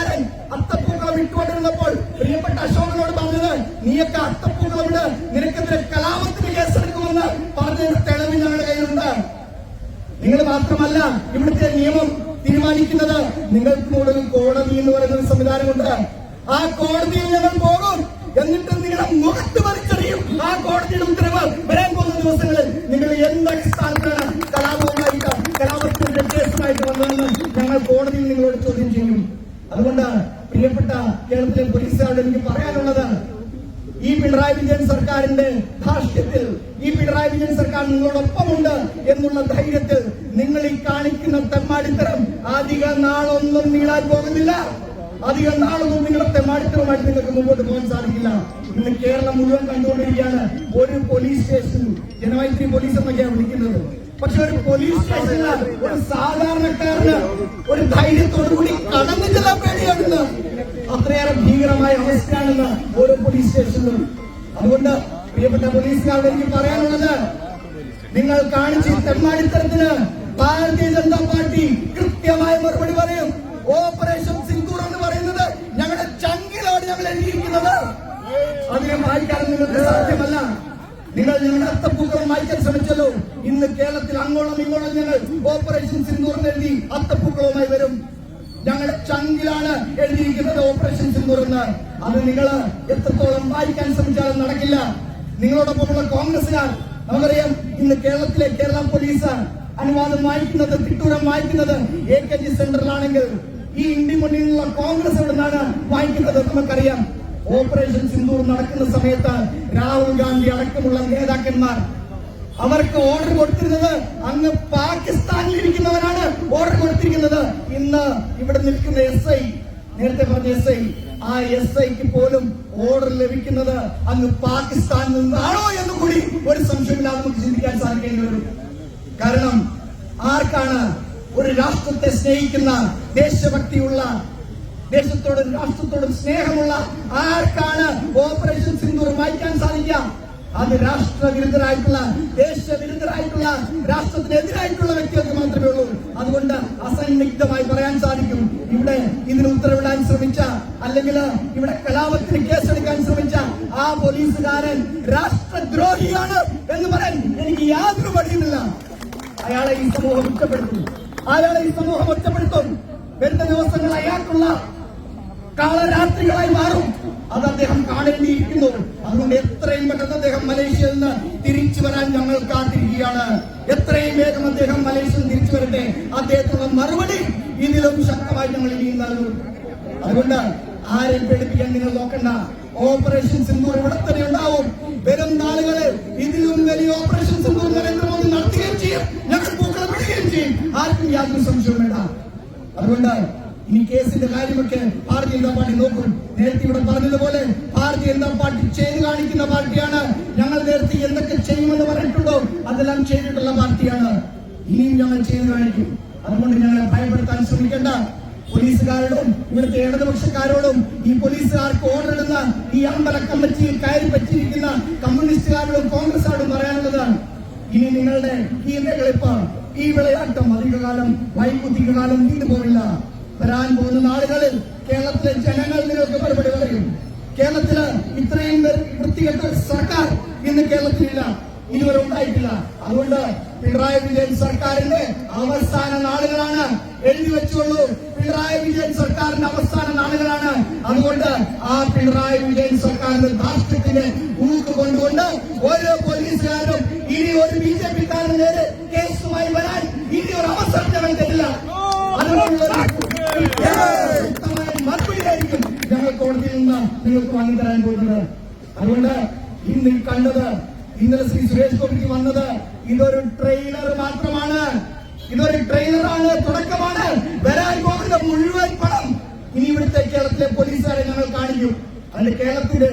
പോലീസുകാരൻ അത്തപ്പൂക്കളം ഇട്ടുകൊണ്ടിരുന്നപ്പോൾ പ്രിയപ്പെട്ട അശോകനോട് പറഞ്ഞത്, നീയൊക്കെ അത്തപ്പൂക്കളം ഇട്, നിനക്കെതിരെ കലാപത്തിന് കേസെടുക്കുമെന്ന് പറഞ്ഞതിന്റെ തെളിവ് ഞങ്ങളുടെ കയ്യിലുണ്ട്. നിങ്ങൾ മാത്രമല്ല, ഇവിടുത്തെ നിയമം തീരുമാനിക്കുന്നത് നിങ്ങൾക്ക് കൂടുതൽ കോടതി എന്ന് പറയുന്ന സംവിധാനമുണ്ട്. ആ കോടതിയിൽ ഞങ്ങൾ പോകും, എന്നിട്ട് നിങ്ങളുടെ മുഖത്ത് വലിച്ചെറിയും. ആ കോടതിയുടെ ഉത്തരവ് വരാൻ പോകുന്ന ദിവസങ്ങളിൽ നിങ്ങൾ എന്തടിസ്ഥാനത്തിലാണ് കലാപത്തിന്റെ കേസുമായിട്ട് വന്നതെന്ന് ഞങ്ങൾ കോടതിയിൽ നിങ്ങളോട് ചോദ്യം ചെയ്യും. അതുകൊണ്ട് പ്രിയപ്പെട്ട കേരളത്തിലെ പോലീസുകാരോട് എനിക്ക് പറയാനുള്ളത്, ഈ പിണറായി വിജയൻ സർക്കാരിന്റെ ധാർഷ്ട്യത്തിൽ, ഈ പിണറായി വിജയൻ സർക്കാർ നിങ്ങളോടൊപ്പമുണ്ട് എന്നുള്ള ധൈര്യത്തിൽ നിങ്ങൾ ഈ കാണിക്കുന്ന തെമ്മാടിത്തരം അധിക നാളൊന്നും നീളാൻ പോകുന്നില്ല. അധികം നാളൊന്നും നിങ്ങളുടെ തെമ്മാടിത്തരമായിട്ട് നിങ്ങൾക്ക് മുമ്പോട്ട് പോകാൻ സാധിക്കില്ല. ഇന്ന് കേരളം മുഴുവൻ കണ്ടുകൊണ്ടിരിക്കുകയാണ്. ഒരു പോലീസ് സ്റ്റേഷൻ ജനമൈത്രി പോലീസ് എന്നൊക്കെയാണ് വിളിക്കുന്നത്. പക്ഷെ ഒരു പോലീസ് സ്റ്റേഷനിൽ ഒരു സാധാരണക്കാരന് ഒരു ധൈര്യത്തോടുകൂടി കടന്നു ചെല്ലാൻ പേടിയാണെന്ന്, അത്രയേറെ ഭീകരമായ അവസ്ഥയാണെന്ന് ഓരോ പോലീസ് സ്റ്റേഷനിലും. അതുകൊണ്ട് പ്രിയപ്പെട്ട പോലീസുകാരോട് എനിക്ക് പറയാനുള്ളത്, നിങ്ങൾ കാണിച്ച തെമ്മാടിത്തരത്തിന് ഭാരതീയ ജനതാ പാർട്ടി കൃത്യമായ മറുപടി പറയും. ഓപ്പറേഷൻ സിന്ദൂർ എന്ന് പറയുന്നത് ഞങ്ങളുടെ ചങ്കിലാണ് ഞങ്ങൾ എഴുതിയിരിക്കുന്നത്. അതിനെ വായിക്കാൻ നിങ്ങൾക്ക് സാധ്യമല്ല. നിങ്ങൾ ഞങ്ങളുടെ അത്തപ്പൂക്കളം വായിക്കാൻ ശ്രമിച്ചല്ലോ. ഇന്ന് കേരളത്തിൽ അങ്ങോളം ഇങ്ങോളം ഞങ്ങൾ ഓപ്പറേഷൻ സിന്ദൂർ എഴുതി അത്തപ്പൂക്കളവുമായി വരും. ഞങ്ങളുടെ ചങ്കിലാണ് എഴുതിയിരിക്കുന്നത് ഓപ്പറേഷൻ സിന്ദൂർ എന്ന്. അത് നിങ്ങൾ എത്രത്തോളം വായിക്കാൻ ശ്രമിച്ചാലും നടക്കില്ല. നിങ്ങളോടൊപ്പമുള്ള കോൺഗ്രസിനാൽ നമുക്കറിയാം, ഇന്ന് കേരളത്തിലെ കേരള പോലീസ് അനുവാദം വായിക്കുന്നത്, തിട്ടൂരം വായിക്കുന്നത് AKG സെന്ററിലാണെങ്കിൽ ഈ ഇന്ത്യ മുന്നിലുള്ള കോൺഗ്രസ് എവിടെ നിന്നാണ് വായിക്കുന്നത് നമുക്കറിയാം. ഓപ്പറേഷൻ സിന്ദൂർ നടക്കുന്ന സമയത്ത് രാഹുൽ ഗാന്ധി അടക്കമുള്ള നേതാക്കന്മാർ അവർക്ക് ഓർഡർ കൊടുത്തിരുന്നത് അങ്ങ് പാകിസ്ഥാനിലിരിക്കുന്നവരാണ് ഓർഡർ കൊടുത്തിരിക്കുന്നത്. ഇന്ന് ഇവിടെ നിൽക്കുന്ന SI, നേരത്തെ പറഞ്ഞ SI, ആ SIക്ക് പോലും ഓർഡർ ലഭിക്കുന്നത് അങ്ങ് പാകിസ്ഥാനിൽ നിന്നാണോ എന്ന് കൂടി ഒരു സംശയമില്ലാതെ നമുക്ക് ചിന്തിക്കാൻ സാധിക്കേണ്ടി വരും. കാരണം ആർക്കാണ് ഒരു രാഷ്ട്രത്തെ സ്നേഹിക്കുന്ന, ദേശഭക്തിയുള്ള, ദേശത്തോടും രാഷ്ട്രത്തോടും സ്നേഹമുള്ള ആർക്കാണ് ഓപ്പറേഷൻ സിന്ദൂർ വായിക്കാൻ സാധിക്കുക? അത് രാഷ്ട്രവിരുദ്ധരായിട്ടുള്ള, ദേശവിരുദ്ധരായിട്ടുള്ള, രാഷ്ട്രത്തിനെതിരായിട്ടുള്ള വ്യക്തികൾക്ക് മാത്രമേ ഉള്ളൂ. അതുകൊണ്ട് അസന്നിഗ്ധമായി പറയാൻ സാധിക്കും, ഇവിടെ ഇതിന് ഉത്തരവിടാൻ ശ്രമിച്ച, അല്ലെങ്കിൽ ഇവിടെ കലാപത്തിന് കേസെടുക്കാൻ ശ്രമിച്ച ആ പോലീസുകാരൻ രാഷ്ട്രദ്രോഹിയാണ് എന്ന് പറയാൻ എനിക്ക് യാതൊരു മടിയുമില്ല. അയാളെ ഈ സമൂഹം ഒറ്റപ്പെടുത്തും, വരുന്ന ദിവസങ്ങൾ അയാൾക്കുള്ള കാളരാത്രികളായി മാറും. അത് അദ്ദേഹം കാണേണ്ടിയിരിക്കുന്നു. അതുകൊണ്ട് എത്രയും പെട്ടെന്ന് അദ്ദേഹം മലേഷ്യയിൽ നിന്ന് തിരിച്ചു വരാൻ ഞങ്ങൾ കാത്തിരിക്കുകയാണ്. എത്രയും വേഗം അദ്ദേഹം മലേഷ്യയിൽ തിരിച്ചു വരട്ടെ. അദ്ദേഹത്തിനുള്ള മറുപടി ഇതിലും ശക്തമായി ഞങ്ങൾ ഇനിയും നൽകും. അതുകൊണ്ട് ആരെയും പേടിപ്പിക്കാൻ നിങ്ങൾ നോക്കണ്ട. ഓപ്പറേഷൻ സിന്ദൂർ ഇവിടെ തന്നെ ഉണ്ടാവും. വരും നാളുകളിൽ ഇതിലും വലിയ ഓപ്പറേഷൻ സിന്ദൂർ നരേന്ദ്രമോദി നടത്തുകയും ചെയ്യും. ഞങ്ങൾ പൂക്കളം വിടുകയും ചെയ്യും. ആർക്കും യാതൊരു സംശയവും വേണ്ട. അതുകൊണ്ട് ഈ കേസിന്റെ കാര്യമൊക്കെ ഭാരതീയ ജനതാ പാർട്ടി നോക്കും. നേരത്തെ ഇവിടെ പറഞ്ഞതുപോലെ ഭാരതീയ ജനതാ പാർട്ടി ചെയ്ത് കാണിക്കുന്ന പാർട്ടിയാണ്. ഞങ്ങൾ നേരത്തെ എന്തൊക്കെ ചെയ്യുമെന്ന് പറഞ്ഞിട്ടുണ്ടോ അതെല്ലാം ചെയ്തിട്ടുള്ള പാർട്ടിയാണ്. ഇനിയും ഞങ്ങൾ ചെയ്ത് കാണിക്കും. അതുകൊണ്ട് ഞങ്ങളെ ഭയപ്പെടുത്താൻ ശ്രമിക്കേണ്ട. പോലീസുകാരോടും ഇവിടുത്തെ ഇടതുപക്ഷക്കാരോടും ഈ പോലീസുകാർക്ക് ഓർഡർ ഇടുന്ന ഈ അമ്പല കമ്മിറ്റിയിൽ കയറി പറ്റിയിരിക്കുന്ന കമ്മ്യൂണിസ്റ്റുകാരോടും കോൺഗ്രസുകാരോടും പറയാനുള്ളതാണ്, ഇനി നിങ്ങളുടെ ഈ കളിപ്പ്, ഈ വിളയാട്ടം അധികകാലം വൈകുതികാലം നീണ്ടുപോകില്ല. വരാൻ പോകുന്ന നാളുകളിൽ കേരളത്തിലെ ജനങ്ങൾ നിങ്ങൾക്ക് മറുപടി പറയും. കേരളത്തില് ഇത്രയും വൃത്തികെട്ട സർക്കാർ ഇന്ന് കേരളത്തിലില്ല, ഇതുവരെ ഉണ്ടായിട്ടില്ല. അതുകൊണ്ട് പിണറായി വിജയൻ സർക്കാരിന്റെ അവസാന നാളുകളാണ്. എഴുതി വെച്ചോളൂ, പിണറായി വിജയൻ സർക്കാരിന്റെ അവസാന നാളുകളാണ്. അതുകൊണ്ട് ആ പിണറായി വിജയൻ സർക്കാരിന്റെ ധാർഷ്ട്യത്തിന് ഊക്ക് കൊണ്ടുകൊണ്ട് ഓരോ പോലീസുകാരും ഇനി ഒരു BJP-ക്കാരന് നേരെ കേസുമായി വരാൻ ഇനി ഒരു അവസരം ഞങ്ങൾ തരില്ല. അതിനുള്ള മറുപടിയായിരിക്കും ഞങ്ങൾ കോടതിയിൽ നിന്ന് നിങ്ങൾക്ക് വാങ്ങി തരാൻ പോകുന്നത്. അതുകൊണ്ട് ഇന്ന് കണ്ടത്, ഇന്നലെ ശ്രീ സുരേഷ് ഗോപിക്ക് വന്നത് ഇതൊരു ട്രെയിലർ മാത്രമാണ്. ഇതൊരു ട്രെയിലറാണ്, തുടക്കമാണ്. വരാൻ പോകുന്ന മുഴുവൻ പണം ഇനി ഇവിടുത്തെ കേരളത്തിലെ പോലീസുകാരെ ഞങ്ങൾ കാണിക്കും. അതിന്റെ കേരളത്തിന്റെ